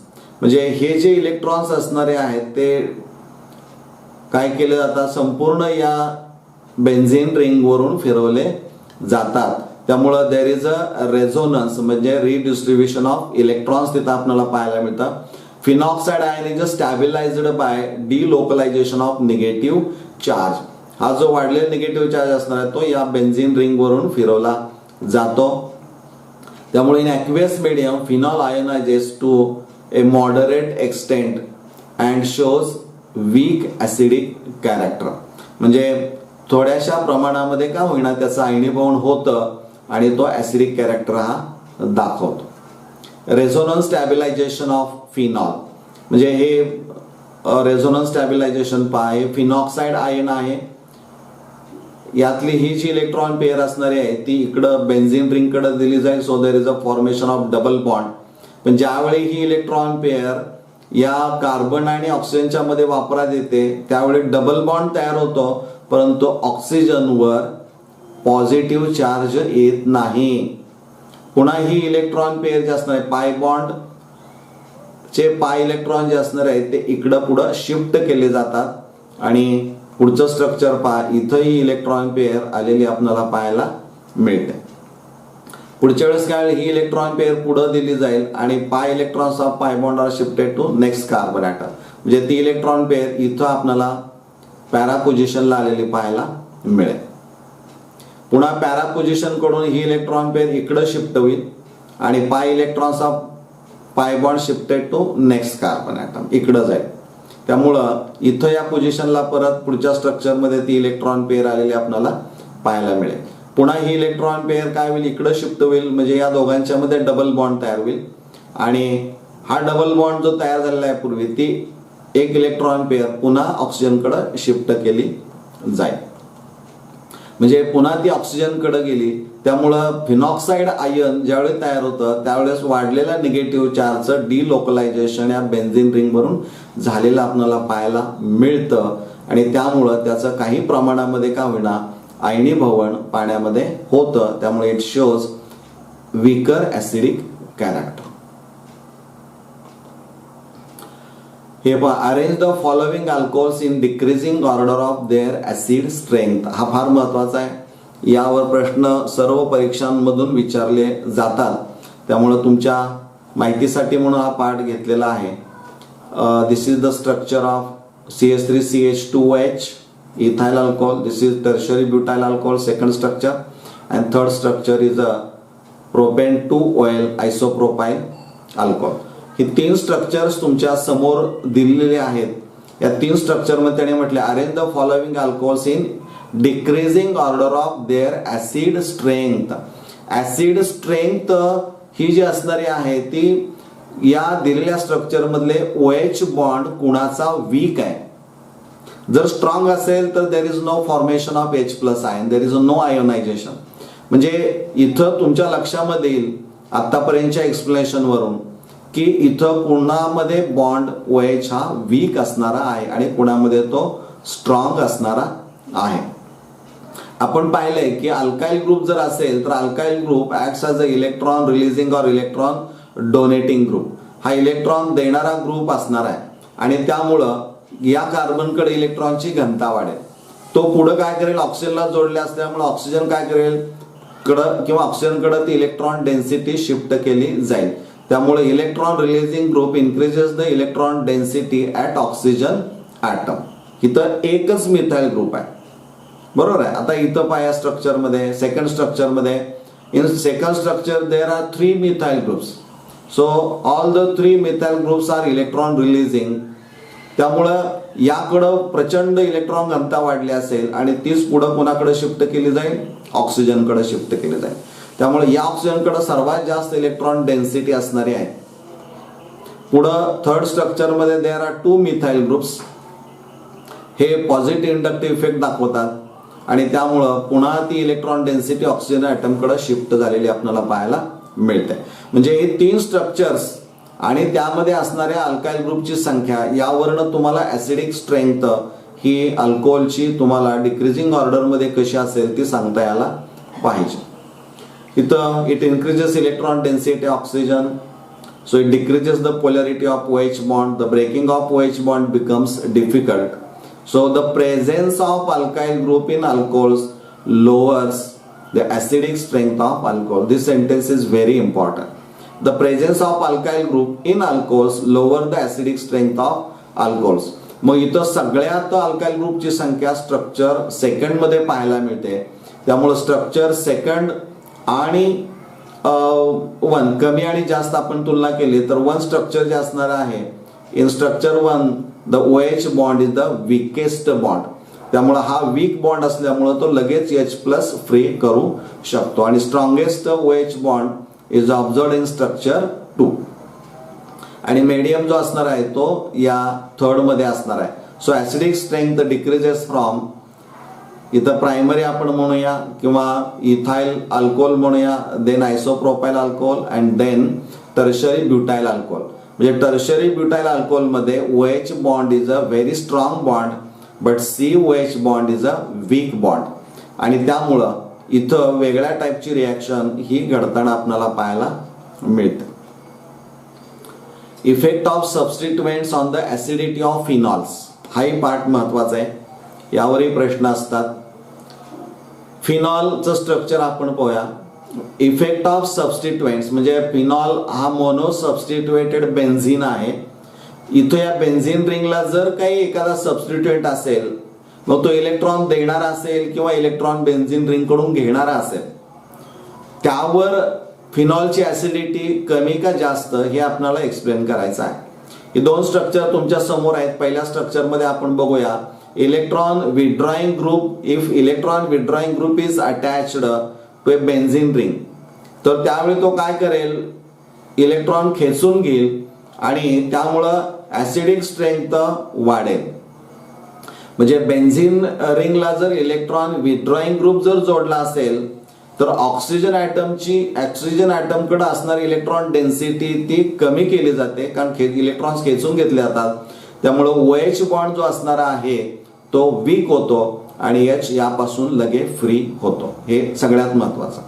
म्हणजे हे जे इलेक्ट्रॉन्स असणारे आहेत ते काय केले जातात, संपूर्ण या बेन्झीन रिंग वरून फिरवले जातात. त्यामुळं देर इज अ रेझोनन्स म्हणजे रिडिस्ट्रीब्युशन ऑफ इलेक्ट्रॉन्स तिथं आपल्याला पाहायला मिळतं. Phenoxide ion is stabilised by delocalisation of negative charge. हा जो वाढलेला निगेटिव्ह चार्ज असणार आहे तो या बेन्झीन रिंग वरून फिरवला जातो. त्यामुळे in aqueous medium phenol ionises to a moderate extent and shows weak acidic character. म्हणजे थोड्याशा प्रमाणामध्ये का होईना त्याचं आयनीभवन होतं आणि तो ॲसिडिक कॅरेक्टर हा दाखवतो. रेझोनन्स स्टॅबिलायझेशन ऑफ फिनॉल म्हणजे हे रेझोनन्स स्टॅबिलायझेशन पहा, हे फिनॉक्साइड आयन आहे. यातली ही जी इलेक्ट्रॉन पेअर असणारी आहे ती इकडं बेन्झीन रिंग कडे दिली जाईल. So there is a formation of double bond. पण ज्यावेळी ही इलेक्ट्रॉन पेअर या कार्बन आणि ऑक्सिजनच्या मध्ये वापरात येते त्यावेळी डबल बॉन्ड तयार होतो, परंतु ऑक्सिजनवर पॉझिटिव्ह चार्ज येत नाही. पुन्हा ही इलेक्ट्रॉन पेअर जे असणार आहे पाय बॉन्ड चे पाय इलेक्ट्रॉन जे असणार आहेत ते इकडं पुढं शिफ्ट केले जातात आणि पुढचं स्ट्रक्चर पहा, इथं ही इलेक्ट्रॉन पेअर आलेली आपल्याला पाहायला मिळते. पुढच्या वेळेस काय ही इलेक्ट्रॉन पेअर पुढे दिली जाईल आणि pi electrons of pi bond are shifted to next carbon atom. म्हणजे ती इलेक्ट्रॉन पेअर इथं आपल्याला पॅरा पोझिशनला आलेली पाहायला मिळेल. पुन्हा पॅरा पोझिशन कडून ही इलेक्ट्रॉन पेअर इकडे शिफ्ट होईल आणि pi electrons of pi bond shifted to next carbon atom इकडे जाईल. त्यामुळं इथं या पोझिशनला परत पुढच्या स्ट्रक्चरमध्ये ती इलेक्ट्रॉन पेअर आलेली आपल्याला पाहायला मिळेल. पुन्हा ही इलेक्ट्रॉन पेअर काय होईल इकडे शिफ्ट होईल म्हणजे या दोघांच्या मध्ये डबल बॉन्ड तयार होईल आणि हा डबल बॉन्ड जो तयार झालेला आहे पूर्वी ती एक इलेक्ट्रॉन पेअर पुन्हा ऑक्सिजनकडे शिफ्ट केली जाईल. म्हणजे पुन्हा ती ऑक्सिजनकडे गेली. त्यामुळं फिनॉक्साइड आयन ज्यावेळी तयार होतं त्यावेळेस वाढलेल्या निगेटिव्ह चार्जचं डिलोकलायझेशन या बेन्झीन रिंग वरून झालेलं आपल्याला पाहायला मिळतं आणि त्यामुळं त्याचं काही प्रमाणामध्ये का होईना आयनीभवन पाण्यामध्ये होतं. त्यामुळे it shows weaker acidic character. हे पहा, arrange the following alcohols in decreasing order of there acid strength. हा फार महत्वाचा आहे. यावर प्रश्न सर्व परीक्षांमधून विचारले जातात. त्यामुळे तुमच्या माहितीसाठी म्हणून हा पाठ घेतलेला आहे. This is the structure of CH3CH2OH ethyl alcohol. This is tertiary butyl alcohol second structure and third structure is a propane 2 oil isopropyl alcohol. ही तीन स्ट्रक्चर्स तुमच्या समोर दिलेले आहेत. या तीन स्ट्रक्चर मध्ये त्याने म्हटले arrange the following alcohols in decreasing order of their acid strength. Acid strength ही जी असणारी आहे ती या दिलेल्या स्ट्रक्चर मधले OH बॉन्ड कुणाचा वीक आहे. जर स्ट्रॉंग असेल तर there is no formation of H+ ion, there is no ionization. म्हणजे इथं तुमच्या लक्षामध्ये येईल आतापर्यंतच्या एक्सप्लेनेशन वरून की इथं कुणामध्ये बॉन्ड OH हा वीक असणारा आहे आणि कुणामध्ये तो स्ट्रॉंग असणारा आहे. आपण पाहिलंय की अल्काइल ग्रुप जर असेल तर alkyl group acts as a electron releasing or electron donating group. हा इलेक्ट्रॉन देणारा ग्रुप असणार आहे आणि त्यामुळं या कार्बनकडे इलेक्ट्रॉनची घनता वाढेल. तो पुढे काय करेल ऑक्सिजनला जोडले असल्यामुळे ऑक्सिजन काय करेल कडं किंवा ऑक्सिजनकडे ती इलेक्ट्रॉन डेन्सिटी शिफ्ट केली जाईल. त्यामुळे electron releasing group increases the electron density at oxygen atom. इथं एकच मिथाइल ग्रुप आहे बरोबर आहे. आता इथं पाया स्ट्रक्चर मध्ये सेकंड स्ट्रक्चर मध्ये in second structure there are 3 methyl groups. So all the 3 methyl groups are electron releasing. त्यामुळं याकडं प्रचंड इलेक्ट्रॉन घनता वाढली असेल आणि तीच पुढं कोणाकडे शिफ्ट केली जाईल ऑक्सिजनकडे शिफ्ट केली जाईल. त्यामुळे या ऑक्सिजनकडे सर्वात जास्त इलेक्ट्रॉन डेन्सिटी असणारी आहे. पुढं थर्ड स्ट्रक्चर मध्ये देर आर 2 मिथाइल ग्रुप्स. हे पॉझिटिव्ह इंडक्टिव्ह इफेक्ट दाखवतात आणि त्यामुळं पुन्हा ती इलेक्ट्रॉन डेन्सिटी ऑक्सिजन ॲटमकडे शिफ्ट झालेली आपल्याला पाहायला मिळते. म्हणजे हे 3 स्ट्रक्चर्स आणि त्यामध्ये असणाऱ्या अल्काइल ग्रुपची संख्या यावरनं तुम्हाला ऍसिडिक स्ट्रेंथ ही अल्कोहोलची तुम्हाला डिक्रीजिंग ऑर्डर मध्ये कशी असेल ती सांगता यायला पाहिजे. इथं it increases electron density oxygen. So it decreases the polarity of OH bond. The breaking of OH bond becomes difficult. So the presence of alkyl group in alcohols lowers the acidic strength of alcohol. This sentence is very important. The presence of alkyl group in alcohols lower the acidic strength of alcohols. मग इथं सगळ्यात alkyl ग्रुपची संख्या structure second मध्ये पाहायला मिळते. त्यामुळे structure second आणि one कमी आणि जास्त आपण तुलना केली तर वन स्ट्रक्चर जे असणार आहे in structure one the OH bond is the weakest bond. त्यामुळे हा वीक बॉन्ड असल्यामुळे तो लगेच H+ फ्री करू शकतो आणि strongest OH bond is observed in structure 2 आणि मीडियम जो असणार आहे तो या थर्ड मध्ये असणार आहे. So acidic strength decreases from इथं प्रायमरी आपण म्हणूया किंवा इथाइल अल्कोहोल म्हणूया, then isopropyl alcohol and then tertiary butyl alcohol. म्हणजे टर्शरी ब्युटाइल अल्कोहोल मध्ये OH bond is a very strong bond but COH bond is a weak bond आणि त्यामुळं इथं वेगळ्या टाईपची रिॲक्शन ही घडताना आपल्याला पाहायला मिळते. Effect of substituents on the acidity of phenols हाही पार्ट महत्वाचा आहे, यावरही प्रश्न असतात. फिनॉलचं स्ट्रक्चर आपण पाहूया. इफेक्ट ऑफ सबस्टिट्युएंट्स म्हणजे फिनॉल हा मोनो सबस्टिट्युएटेड बेन्झिन आहे. इथं या बेन्झिन रिंगला जर काही एखादा सबस्टिट्युएंट असेल मग तो इलेक्ट्रॉन देणारा असेल किंवा इलेक्ट्रॉन बेन्झिन रिंग कडून घेणारा असेल त्यावर फिनॉलची ऍसिडिटी कमी का जास्त हे आपल्याला एक्सप्लेन करायचं आहे. हे दोन स्ट्रक्चर तुमच्या समोर आहेत. पहिल्या स्ट्रक्चर मध्ये आपण बघूया electron withdrawing group. If electron withdrawing group is attached to a benzene ring तर त्यावेळी तो काय करेल इलेक्ट्रॉन खेचून घेईल आणि त्यामुळं ऍसिडिक स्ट्रेंथ वाढेल. म्हणजे बेन्झिन रिंगला जर इलेक्ट्रॉन विथड्रॉइंग ग्रुप जर जोडला असेल तर ऑक्सिजन ॲटम कडे असणारी इलेक्ट्रॉन डेन्सिटी ती कमी केली जाते कारण इलेक्ट्रॉन्स खेचून घेतले जातात. त्यामुळे OH बॉन्ड जो असणारा आहे तो वीक होतो आणि H यापासून लगे फ्री होतो. हे सगळ्यात महत्वाचं.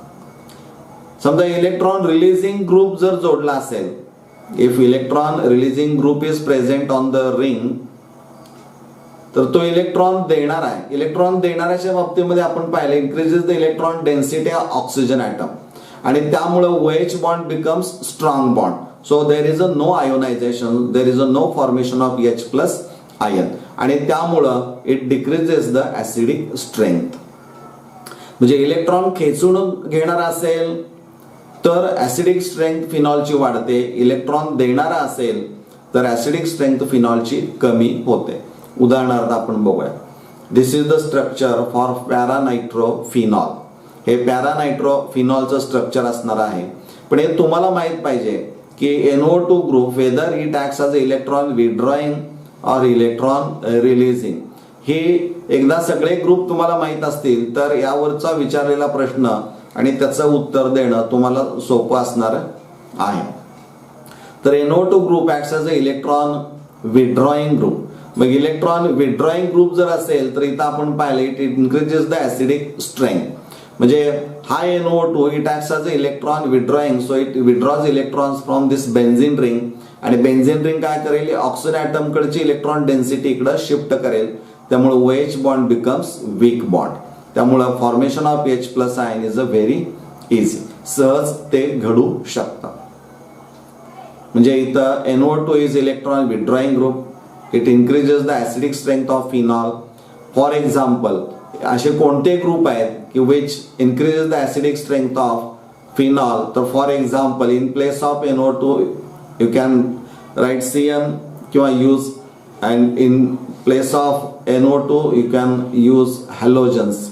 समजा इलेक्ट्रॉन रिलीजिंग ग्रुप जर जोडला असेल, if electron releasing group is present on the ring तर तो इलेक्ट्रॉन देणार आहे. इलेक्ट्रॉन देणाऱ्याच्या बाबतीमध्ये आपण पाहिले increases the electron density of oxygen atom आणि त्यामुळे OH bond becomes strong bond. So there is a no ionization, there is a no formation of H+ ion आणि त्यामुळं it decreases the acidic strength. म्हणजे electron खेचून घेणारा असेल तर acidic strength फिनॉलची वाढते, इलेक्ट्रॉन देणारा असेल तर ऍसिडिक स्ट्रेंथ फिनॉलची कमी होते. उदाहरणार्थ आपण बघूया. दिस इज द स्ट्रक्चर फॉर पॅरानायट्रोफिनॉल. हे पॅरानायट्रोफिनॉलचं स्ट्रक्चर असणार आहे. पण हे तुम्हाला माहित पाहिजे की NO2 group whether it acts as electron withdrawing और इलेक्ट्रॉन रिलीजिंग. हे एकदा सगळे ग्रुप तुम्हाला माहित असतील तर यावरचा विचारलेला प्रश्न आणि त्याचं उत्तर देणं तुम्हाला सोपं असणार आहे. तर NO2 group acts as a electron withdrawing group. मग इलेक्ट्रॉन विथड्रॉइंग ग्रुप जर असेल तर इथं आपण पाहिले it increases the acidic strength. म्हणजे हा NO2 it acts as a electron withdrawing so it withdraws electrons from this benzene ring आणि बेन्झिन रिंग काय करेल ऑक्सिजन ॲटम कडची इलेक्ट्रॉन डेन्सिटी इकडे शिफ्ट करेल. त्यामुळे OH bond becomes weak bond. त्यामुळे formation of H+ ion is a very easy. सहज ते घडू शकतं. म्हणजे इथं NO2 is electron withdrawing group. It increases the acidic strength of phenol. For example असे कोणते ग्रुप आहेत की which increases the acidic strength of phenol. तर for example in place of NO2 you can write CN किंवा use and in place of NO2 you can use halogens.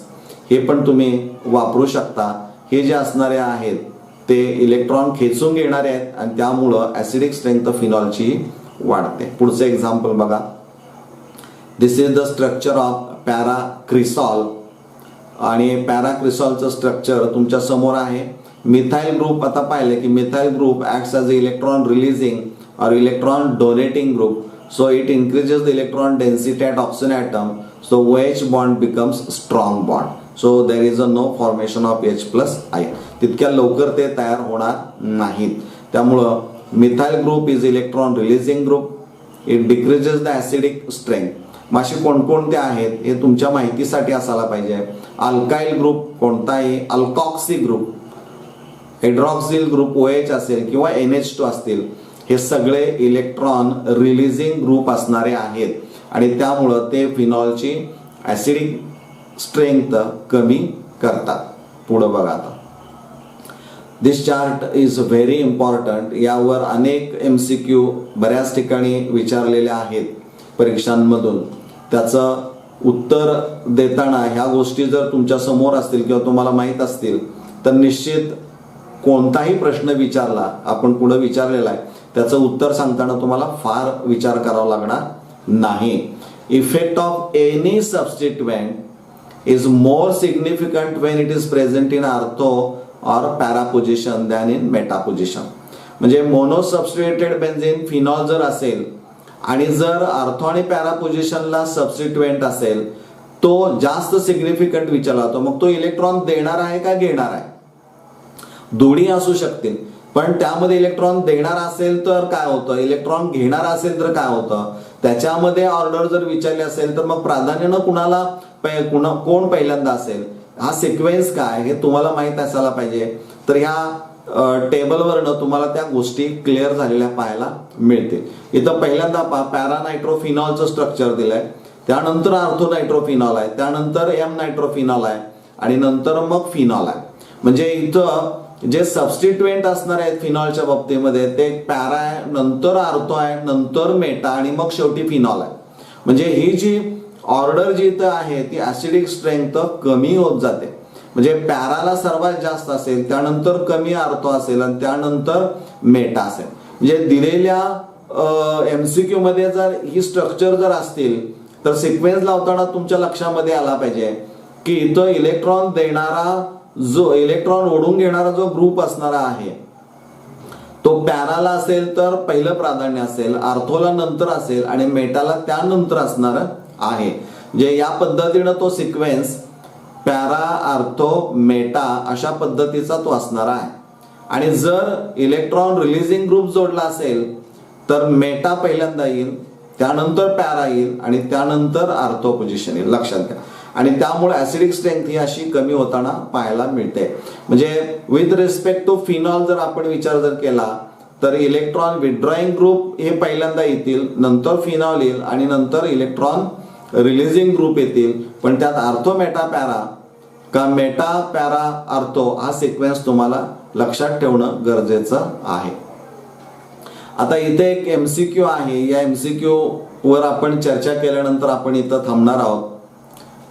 हे पण तुम्ही वापरू शकता. हे जे असणारे आहेत ते इलेक्ट्रॉन खेचून घेणारे आहेत आणि त्यामुळं ऍसिडिक स्ट्रेंथ फिनॉलची वाढते. पुढचं एक्झाम्पल बघा. दिस इज द स्ट्रक्चर ऑफ पॅराक्रिसॉल आणि पॅराक्रिसॉलचं स्ट्रक्चर तुमच्या समोर आहे. मिथाइल ग्रुप आता पाहिले की methyl group acts as a electron releasing or electron donating group. So it increases the electron density at oxygen atom so OH bond becomes strong bond. So there is a no formation of H+ ion. तितक्या लवकर ते तयार होणार नाहीत. त्यामुळं methyl group is electron releasing group. It decreases the acidic strength. मग असे कोणकोणते आहेत हे तुमच्या माहितीसाठी असायला पाहिजे. अल्काइल ग्रुप कोणता आहे, अल्कॉक्सी ग्रुप, हायड्रॉक्सिल ग्रुप OH असेल किंवा NH2 असतील, हे सगळे इलेक्ट्रॉन रिलीजिंग ग्रुप असणारे आहेत आणि त्यामुळं ते फिनॉलची ॲसिडिक स्ट्रेंथ कमी करतात. पुढं बघा आता. दिस चार्ट इज व्हेरी इम्पॉर्टंट. यावर अनेक MCQ बऱ्याच ठिकाणी विचारलेले आहेत परीक्षांमधून. त्याचं उत्तर देताना ह्या गोष्टी जर तुमच्या समोर असतील किंवा तुम्हाला माहीत असतील तर निश्चित कोणताही प्रश्न विचारला, आपण पुढे विचारलेला आहे, त्याचं उत्तर सांगताना तुम्हाला फार विचार करावा लागणार नाही. Effect of any substituent is more significant when it is present in ortho or para position than in meta position. म्हणजे मोनोसबस्टिट्युएटेड बेन्झीन फिनॉल जर असेल आणि जर आर्थो आणि पॅरा पोझिशनला सबस्टिट्युएंट असेल तो जास्त सिग्निफिकंट विचारला जातो. मग तो इलेक्ट्रॉन देणार आहे का घेणार आहे, दोन्ही असू शकतील. पण त्यामध्ये इलेक्ट्रॉन देणार असेल तर काय होतं, इलेक्ट्रॉन घेणार असेल तर काय होतं, त्याच्यामध्ये ऑर्डर जर विचारली असेल तर मग प्राधान्यानं कुणाला कोण पहिल्यांदा असेल, हा सिक्वेन्स काय हे तुम्हाला माहित असायला पाहिजे. तर ह्या टेबलवरनं तुम्हाला त्या गोष्टी क्लिअर झालेल्या पाहायला मिळतील. इथं पहिल्यांदा पॅरा नायट्रोफिनॉलचं स्ट्रक्चर दिलंय, त्यानंतर आर्थो नायट्रोफिनॉल आहे, त्यानंतर M नायट्रोफिनॉल आहे आणि नंतर मग फिनॉल आहे. म्हणजे इथं जे सबस्टिट्युएंट असणार आहेत फिनॉलच्या बाबतीमध्ये ते पॅरा आहे, नंतर आर्थो आहे, नंतर मेटा आणि मग शेवटी फिनॉल आहे. म्हणजे ही जी ऑर्डर जी इथं आहे ती ॲसिडिक स्ट्रेंथ कमी होत जाते. म्हणजे पॅराला सर्वात जास्त असेल, त्यानंतर कमी आर्थो असेल आणि त्यानंतर मेटा असेल. म्हणजे दिलेल्या MCQ मध्ये जर ही स्ट्रक्चर जर असतील तर सिक्वेन्स लावताना तुमच्या लक्षामध्ये आला पाहिजे की इथं इलेक्ट्रॉन देणारा जो इलेक्ट्रॉन ओढून घेणारा जो ग्रुप असणारा आहे तो पॅराला असेल तर पहिलं प्राधान्य असेल, आर्थोला नंतर असेल आणि मेटाला त्यानंतर असणार आहे. म्हणजे या पद्धतीनं तो सिक्वेन्स पॅरा, आर्थो, मेटा अशा पद्धतीचा तो असणार आहे. आणि जर इलेक्ट्रॉन रिलीजिंग ग्रुप जोडला असेल तर मेटा पहिल्यांदा येईल, त्यानंतर पॅरा येईल आणि त्यानंतर आर्थो पोझिशन येईल, लक्षात घ्या. आणि त्यामुळे ॲसिडिक स्ट्रेंथ ही अशी कमी होताना पाहायला मिळते. म्हणजे विथ रिस्पेक्ट टू फिनॉल जर आपण विचार जर केला तर इलेक्ट्रॉन विथड्रॉइंग ग्रुप हे पहिल्यांदा येतील, नंतर फिनॉल येईल आणि नंतर इलेक्ट्रॉन रिलीजिंग ग्रुप येतील. पण त्यात आर्थो मेटा पॅरा का मेटा पॅरा आर्थो हा सिक्वेन्स तुम्हाला लक्षात ठेवणं गरजेचं आहे. आता इथे एक MCQ आहे, या MCQ वर आपण चर्चा केल्यानंतर आपण इथं थांबणार आहोत.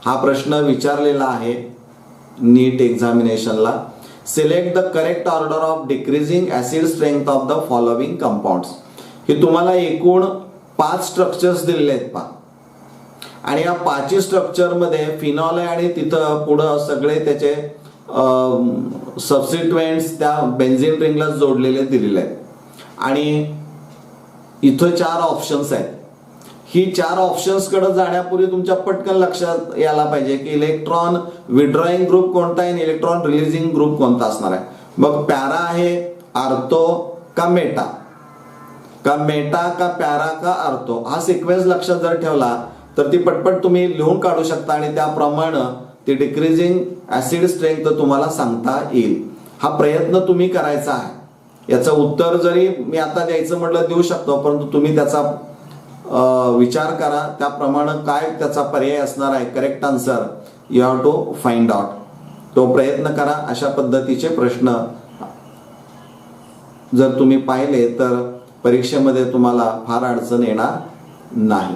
हा प्रश्न विचारलेला आहे नीट एक्झामिनेशनला. Select the correct order of decreasing acid strength of the following compounds. हे तुम्हाला एकूण 5 स्ट्रक्चर्स दिलेले आहेत पहा आणि या 5 स्ट्रक्चर मध्ये फिनॉल आहे आणि तिथं पुढं सगळे त्याचे सबस्टिट्युएंट्स त्या बेन्झीन रिंगला जोडलेले दिलेले आहेत आणि इथं 4 ऑप्शन्स आहेत. ही 4 ऑप्शन्स कडे जाण्यापूर्वी तुमच्या पटकन लक्षात यायला पाहिजे की इलेक्ट्रॉन विड्रॉइंग ग्रुप कोणता आहे आणि इलेक्ट्रॉन रिलीजिंग ग्रुप कोणता असणार आहे. मग पॅरा आहे, आर्थो का मेटा, का मेटा का पॅरा का आर्थो, हा सिक्वेन्स लक्षात जर ठेवला तर ती पटपट तुम्ही लिहून काढू शकता आणि त्याप्रमाणे ती डिक्रीजिंग ऍसिड स्ट्रेंथ तुम्हाला सांगता येईल. हा प्रयत्न तुम्ही करायचा आहे. याचं उत्तर जरी मी आता द्यायचं म्हटलं देऊ शकतो, परंतु तुम्ही त्याचा विचार करा, त्याप्रमाणे काय त्याचा पर्याय असणार आहे, correct answer you have to find out. तो प्रयत्न करा. अशा पद्धतीचे प्रश्न जर तुम्ही पाहिले तर परीक्षेमध्ये तुम्हाला फार अडचण येणार नाही.